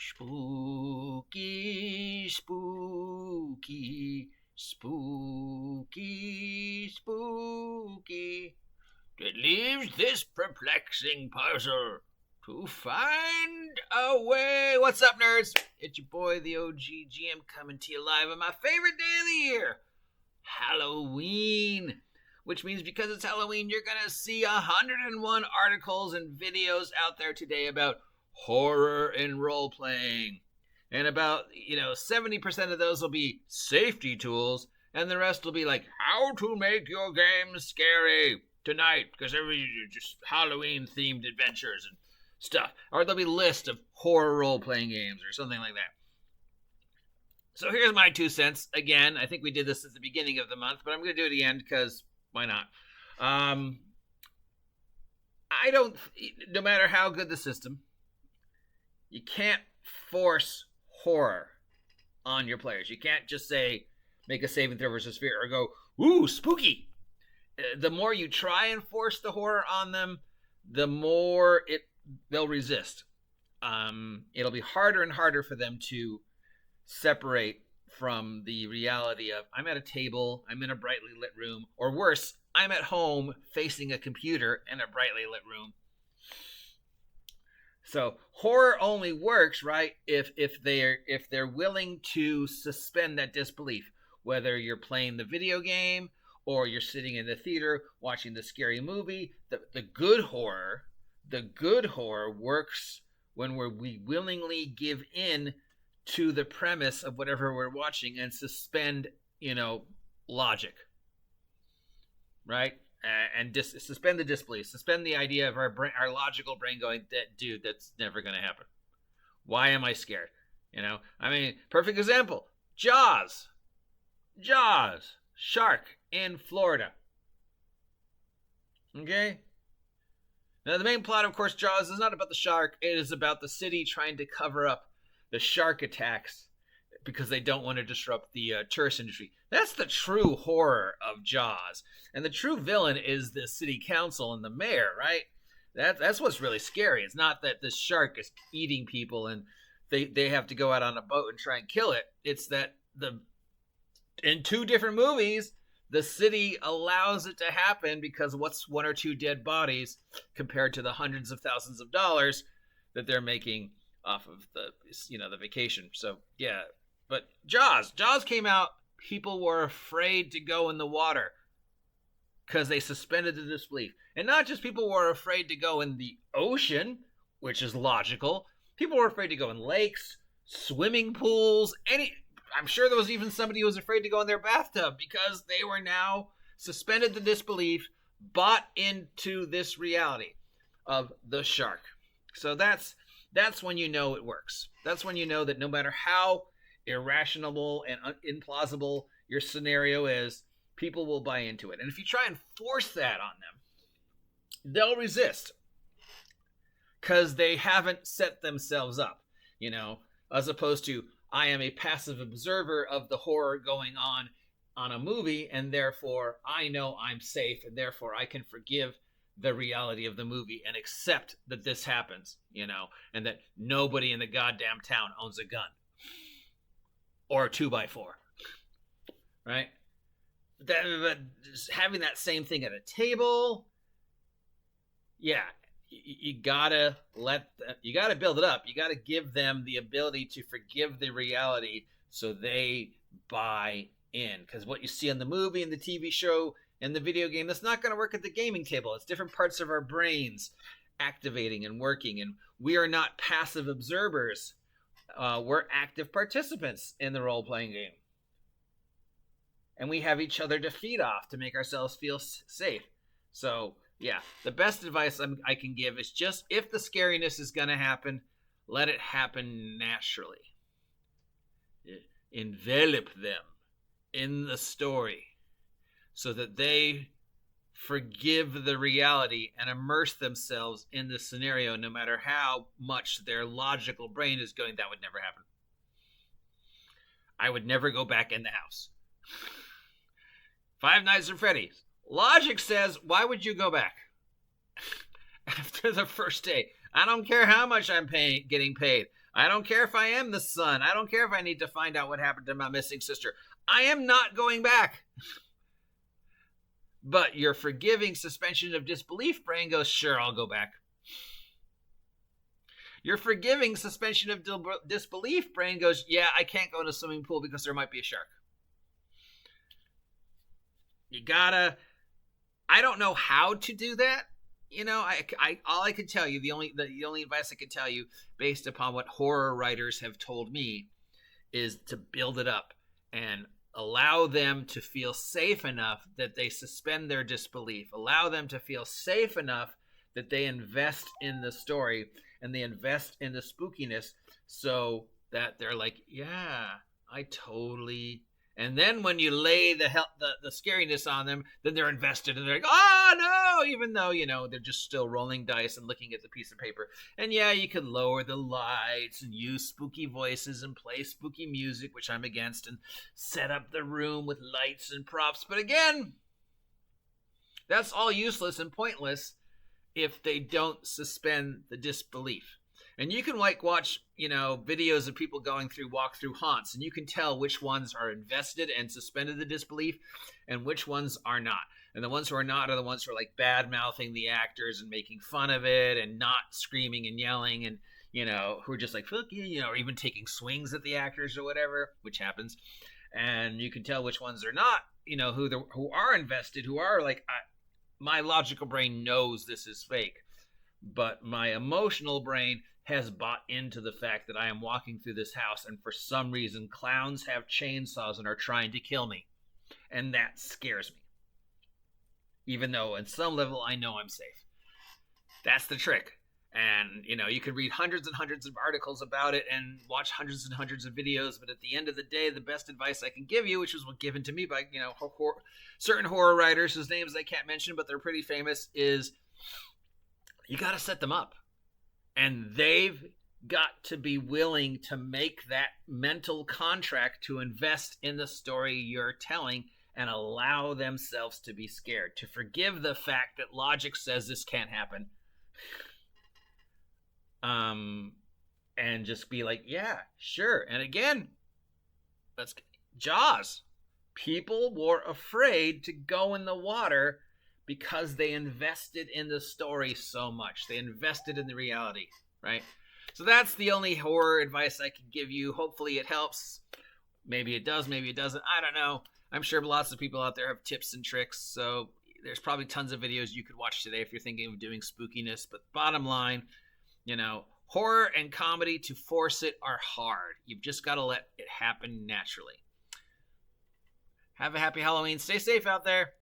Spooky, spooky, spooky, spooky. It leaves this perplexing puzzle to find a way. What's up, nerds? It's your boy, the OGGM, coming to you live on my favorite day of the year, Halloween. Which means because it's Halloween, you're going to see 101 articles and videos out there today about horror and role-playing. And about, 70% of those will be safety tools, and the rest will be like, how to make your game scary tonight, because every just Halloween-themed adventures and stuff. Or there'll be a list of horror role-playing games or something like that. So here's my 2 cents. Again, I think we did this at the beginning of the month, but I'm going to do it again because why not? No matter how good the system, you can't force horror on your players. You can't just say, make a saving throw versus fear, or go, ooh, spooky. The more you try and force the horror on them, the more they'll resist. It'll be harder and harder for them to separate from the reality of, I'm at a table, I'm in a brightly lit room, or worse, I'm at home facing a computer in a brightly lit room. So horror only works, right, if they're willing to suspend that disbelief, whether you're playing the video game or you're sitting in the theater watching the scary movie. The good horror works when we willingly give in to the premise of whatever we're watching and suspend, logic, right? And suspend the disbelief, suspend the idea of our logical brain going, dude, that's never going to happen. Why am I scared? Perfect example, Jaws, shark in Florida. Okay? Now, the main plot, of course, Jaws is not about the shark. It is about the city trying to cover up the shark attacks because they don't want to disrupt the tourist industry. That's the true horror of Jaws. And the true villain is the city council and the mayor, right? That's what's really scary. It's not that the shark is eating people and they have to go out on a boat and try and kill it. It's that in 2 different movies, the city allows it to happen because what's 1 or 2 dead bodies compared to the hundreds of thousands of dollars that they're making off of the vacation. So yeah, but Jaws came out. People were afraid to go in the water because they suspended the disbelief. And not just people were afraid to go in the ocean, which is logical. People were afraid to go in lakes, swimming pools, I'm sure there was even somebody who was afraid to go in their bathtub because they were now suspended the disbelief, bought into this reality of the shark. So that's when you know it works. That's when you know that no matter how irrational and implausible your scenario is, people will buy into it. And if you try and force that on them, they'll resist because they haven't set themselves up, as opposed to, I am a passive observer of the horror going on a movie, and therefore I know I'm safe, and therefore I can forgive the reality of the movie and accept that this happens, and that nobody in the goddamn town owns a gun or a 2x4, right? But having that same thing at a table, yeah, you gotta build it up. You gotta give them the ability to forgive the reality so they buy in. Because what you see on the movie and the TV show and the video game, that's not going to work at the gaming table. It's different parts of our brains activating and working, and we are not passive observers. We're active participants in the role-playing game, and we have each other to feed off to make ourselves feel safe. So yeah, the best advice I can give is just, if the scariness is going to happen, let it happen naturally. Envelop them in the story so that they forgive the reality and immerse themselves in the scenario, no matter how much their logical brain is going, that would never happen. I would never go back in the house. Five Nights at Freddy's. Logic says, why would you go back after the first day? I don't care how much I'm getting paid. I don't care if I am the son. I don't care if I need to find out what happened to my missing sister. I am not going back. But your forgiving suspension of disbelief brain goes, sure, I'll go back. Your forgiving suspension of disbelief brain goes, yeah, I can't go in a swimming pool because there might be a shark. You gotta, I don't know how to do that. You know, all I could tell you, the only advice I could tell you based upon what horror writers have told me is to build it up and allow them to feel safe enough that they suspend their disbelief. Allow them to feel safe enough that they invest in the story and they invest in the spookiness so that they're like, yeah, I totally... And then when you lay the scariness on them, then they're invested and they're like, oh no, even though, you know, they're just still rolling dice and looking at the piece of paper. And yeah, you could lower the lights and use spooky voices and play spooky music, which I'm against, and set up the room with lights and props. But again, that's all useless and pointless if they don't suspend the disbelief. And you can watch, you know, videos of people going through walk-through haunts, and you can tell which ones are invested and suspended the disbelief and which ones are not. And the ones who are not are the ones who are like bad-mouthing the actors and making fun of it and not screaming and yelling and, you know, who are just like, fuck you, you know, or even taking swings at the actors or whatever, which happens. And you can tell which ones are not, you know, who are invested, who are like, my logical brain knows this is fake, but my emotional brain has bought into the fact that I am walking through this house and for some reason clowns have chainsaws and are trying to kill me. And that scares me. Even though at some level I know I'm safe. That's the trick. And, you know, you can read hundreds and hundreds of articles about it and watch hundreds and hundreds of videos, but at the end of the day, the best advice I can give you, which was given to me by, you know, certain horror writers whose names I can't mention, but they're pretty famous, is you got to set them up. And they've got to be willing to make that mental contract to invest in the story you're telling and allow themselves to be scared, to forgive the fact that logic says this can't happen. And just be like, yeah, sure. And again, Jaws. People were afraid to go in the water because they invested in the story so much. They invested in the reality, right? So that's the only horror advice I can give you. Hopefully it helps. Maybe it does, maybe it doesn't. I don't know. I'm sure lots of people out there have tips and tricks. So there's probably tons of videos you could watch today if you're thinking of doing spookiness. But bottom line, you know, horror and comedy, to force it, are hard. You've just got to let it happen naturally. Have a happy Halloween. Stay safe out there.